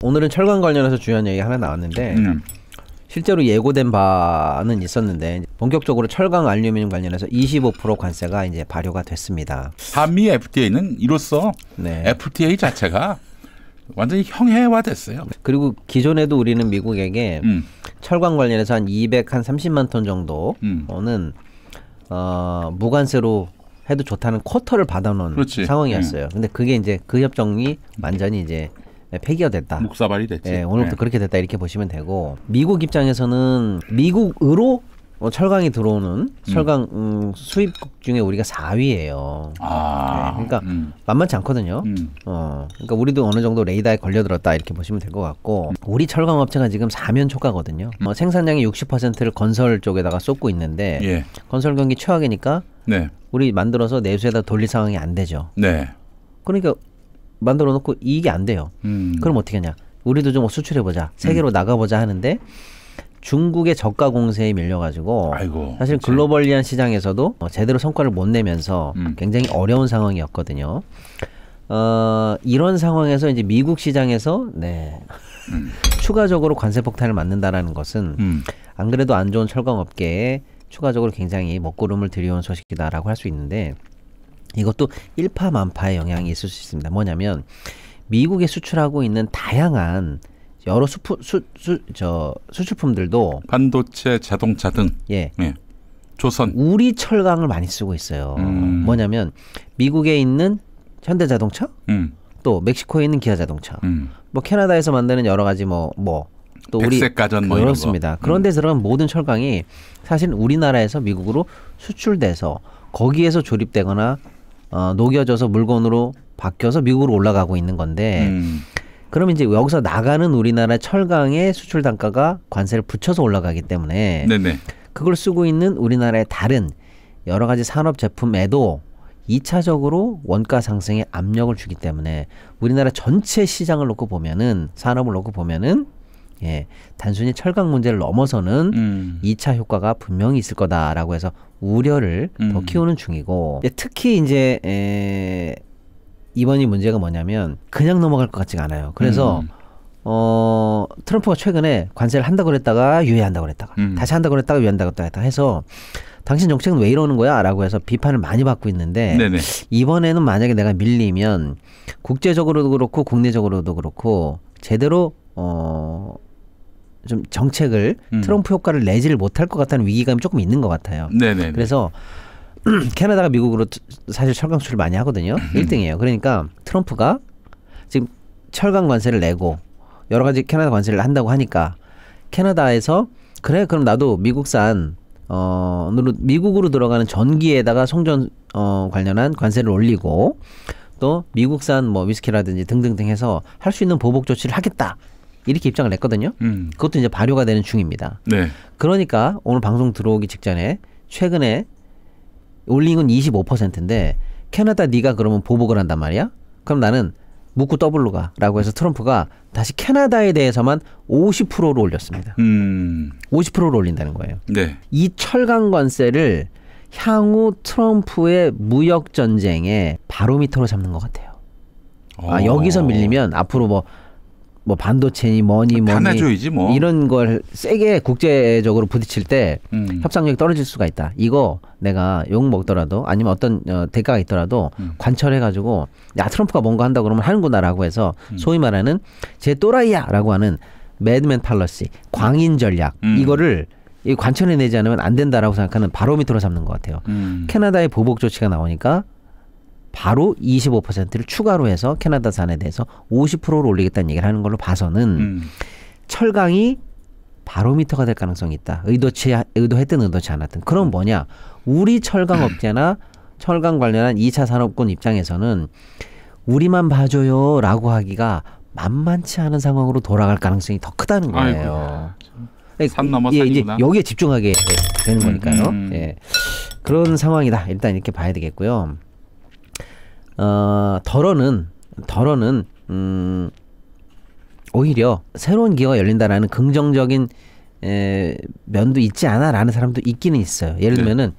오늘은 철강 관련해서 중요한 얘기 하나 나왔는데 실제로 예고된 바는 있었는데 본격적으로 철강 알루미늄 관련해서 25% 관세가 이제 발효가 됐습니다. 한미 FTA는 이로써 네. FTA 자체가 완전히 형해화됐어요. 그리고 기존에도 우리는 미국에게 철강 관련해서 한 230만 톤 정도는 무관세로 해도 좋다는 쿼터를 받아놓은 그렇지. 상황이었어요. 근데 그게 이제 그 협정이 완전히 이제 폐기가 됐다. 묵사발이 됐지. 예, 오늘부터 그렇게 됐다 이렇게 보시면 되고 미국 입장에서는 미국으로 철강이 들어오는 철강 수입국 중에 우리가 4위예요. 네, 그러니까 만만치 않거든요. 그러니까 우리도 어느 정도 레이더에 걸려들었다 이렇게 보시면 될 것 같고 우리 철강 업체가 지금 사면초가거든요. 생산량의 60%를 건설 쪽에다가 쏟고 있는데 예. 건설 경기 최악이니까 네. 우리 만들어서 내수에다 돌릴 상황이 안 되죠. 네. 그러니까 만들어 놓고 이익이 안 돼요. 그럼 어떻게 하냐? 우리도 좀 수출해보자. 세계로 나가보자 하는데 중국의 저가 공세에 밀려가지고 아이고, 사실 그치. 글로벌리한 시장에서도 제대로 성과를 못 내면서 굉장히 어려운 상황이었거든요. 이런 상황에서 이제 미국 시장에서 추가적으로 관세 폭탄을 맞는다라는 것은 안 그래도 안 좋은 철강업계에 추가적으로 굉장히 먹구름을 들여온 소식이다라고 할 수 있는데 이것도 일파만파의 영향이 있을 수 있습니다. 뭐냐면 미국에 수출하고 있는 다양한 여러 수출품들도 반도체, 자동차 등 예. 조선 우리 철강을 많이 쓰고 있어요. 뭐냐면 미국에 있는 현대자동차, 또 멕시코에 있는 기아자동차, 뭐 캐나다에서 만드는 여러 가지 또 우리 백색가전 뭐 그렇습니다. 그런 데 들어간 모든 철강이 사실 우리나라에서 미국으로 수출돼서 거기에서 조립되거나 녹여져서 물건으로 바뀌어서 미국으로 올라가고 있는 건데 그럼 이제 여기서 나가는 우리나라 철강의 수출 단가가 관세를 붙여서 올라가기 때문에 네네. 그걸 쓰고 있는 우리나라의 다른 여러 가지 산업 제품에도 2차적으로 원가 상승에 압력을 주기 때문에 우리나라 전체 시장을 놓고 보면은 산업을 놓고 보면은 단순히 철강 문제를 넘어서는 2차 효과가 분명히 있을 거다라고 해서 우려를 더 키우는 중이고 특히 이제 이번이 문제가 뭐냐면 그냥 넘어갈 것 같지가 않아요. 그래서 트럼프가 최근에 관세를 한다고 그랬다가 유예한다고 그랬다가 다시 한다고 그랬다가 유예한다고 그랬다가 해서 당신 정책은 왜 이러는 거야? 라고 해서 비판을 많이 받고 있는데 네네. 이번에는 만약에 내가 밀리면 국제적으로도 그렇고 국내적으로도 그렇고 제대로 좀 정책을 트럼프 효과를 내지를 못할 것 같다는 위기감이 조금 있는 것 같아요. 네네. 그래서 캐나다가 미국으로 사실 철강 수출을 많이 하거든요. 1등이에요. 그러니까 트럼프가 지금 철강 관세를 내고 여러 가지 캐나다 관세를 한다고 하니까 캐나다에서 그래 그럼 나도 미국산 미국으로 들어가는 전기에다가 송전 관련한 관세를 올리고 또 미국산 뭐 위스키라든지 등등등 해서 할 수 있는 보복 조치를 하겠다. 이렇게 입장을 냈거든요. 그것도 이제 발효가 되는 중입니다. 네. 그러니까 오늘 방송 들어오기 직전에 최근에 올린 건 25%인데 캐나다 네가 그러면 보복을 한단 말이야? 그럼 나는 묻고 더블로 가라고 해서 트럼프가 다시 캐나다에 대해서만 50%로 올렸습니다. 50%로 올린다는 거예요. 네. 이 철강 관세를 향후 트럼프의 무역 전쟁의 바로미터로 잡는 것 같아요. 여기서 밀리면 앞으로 뭐 반도체니 뭐니 해줘야지 뭐. 이런 걸 세게 국제적으로 부딪힐 때 협상력이 떨어질 수가 있다. 이거 내가 욕 먹더라도 아니면 어떤 대가가 있더라도 관철해가지고 야 트럼프가 뭔가 한다 그러면 하는구나라고 해서 소위 말하는 제 또라이야라고 하는 매드맨 팔러시 광인 전략 이거를 이 관철해내지 않으면 안 된다라고 생각하는 바로미터로 잡는 것 같아요. 캐나다의 보복 조치가 나오니까 바로 25%를 추가로 해서 캐나다산에 대해서 50%로 올리겠다는 얘기를 하는 걸로 봐서는 철강이 바로미터가 될 가능성이 있다. 의도했든 의도치 않았든. 그럼 뭐냐? 우리 철강 업계나 철강 관련한 2차 산업군 입장에서는 우리만 봐줘요 라고 하기가 만만치 않은 상황으로 돌아갈 가능성이 더 크다는 거예요. 산 넘어 산이구나. 이제 여기에 집중하게 되는 거니까요. 예. 그런 상황이다. 일단 이렇게 봐야 되겠고요. 덜어는 오히려 새로운 기회가 열린다라는 긍정적인 면도 있지 않아라는 사람도 있기는 있어요. 예를 들면은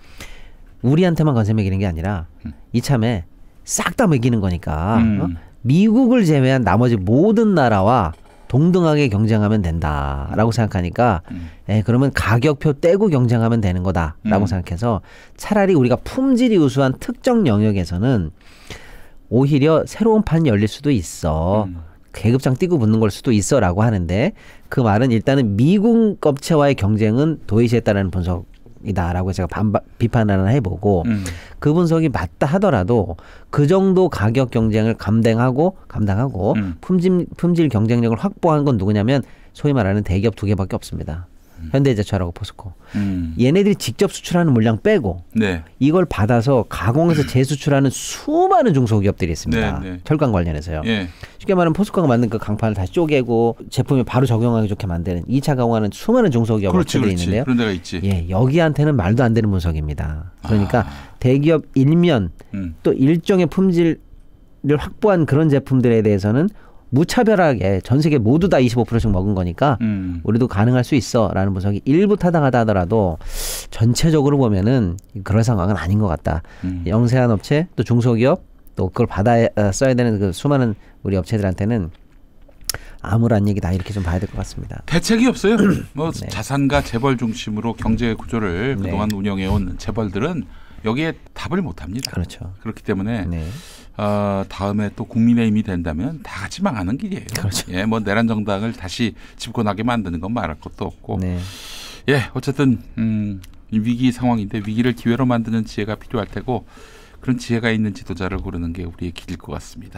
우리한테만 관세 매기는 게 아니라 이참에 싹 다 매기는 거니까 미국을 제외한 나머지 모든 나라와 동등하게 경쟁하면 된다라고 생각하니까 그러면 가격표 떼고 경쟁하면 되는 거다라고 생각해서 차라리 우리가 품질이 우수한 특정 영역에서는 오히려 새로운 판이 열릴 수도 있어. 계급장 띄고 붙는 걸 수도 있어라고 하는데 그 말은 일단은 미국 업체와의 경쟁은 도외시했다라는 분석이다라고 제가 비판을 하나 해보고 그 분석이 맞다 하더라도 그 정도 가격 경쟁을 감당하고 품질 경쟁력을 확보한 건 누구냐면 소위 말하는 대기업 2개밖에 없습니다. 현대제철하고 포스코. 얘네들이 직접 수출하는 물량 빼고 네. 이걸 받아서 가공해서 재수출하는 수많은 중소기업들이 있습니다. 네, 네. 철강 관련해서요. 예. 쉽게 말하면 포스코가 만든 그 강판을 다시 쪼개고 제품에 바로 적용하기 좋게 만드는 2차 가공하는 수많은 중소기업 업체들이 있는데요. 그런 데가 있지. 예, 여기한테는 말도 안 되는 분석입니다. 그러니까 대기업 일면 또 일종의 품질을 확보한 그런 제품들에 대해서는 무차별하게 전 세계 모두 다 25%씩 먹은 거니까 우리도 가능할 수 있어라는 분석이 일부 타당하다 하더라도 전체적으로 보면은 그럴 상황은 아닌 것 같다. 영세한 업체 또 중소기업 또 그걸 받아 써야 되는 그 수많은 우리 업체들한테는 아무런 얘기다 이렇게 좀 봐야 될 것 같습니다. 대책이 없어요. 뭐 네. 자산가 재벌 중심으로 경제 구조를 네. 그동안 운영해온 재벌들은 여기에 답을 못합니다. 그렇죠. 그렇기 때문에 네. 다음에 또 국민의힘이 된다면 다 같이 망하는 길이에요. 그렇죠. 예, 뭐 내란 정당을 다시 집권하게 만드는 건 말할 것도 없고. 네. 예, 어쨌든 위기 상황인데 위기를 기회로 만드는 지혜가 필요할 테고 그런 지혜가 있는 지도자를 고르는 게 우리의 길일 것 같습니다.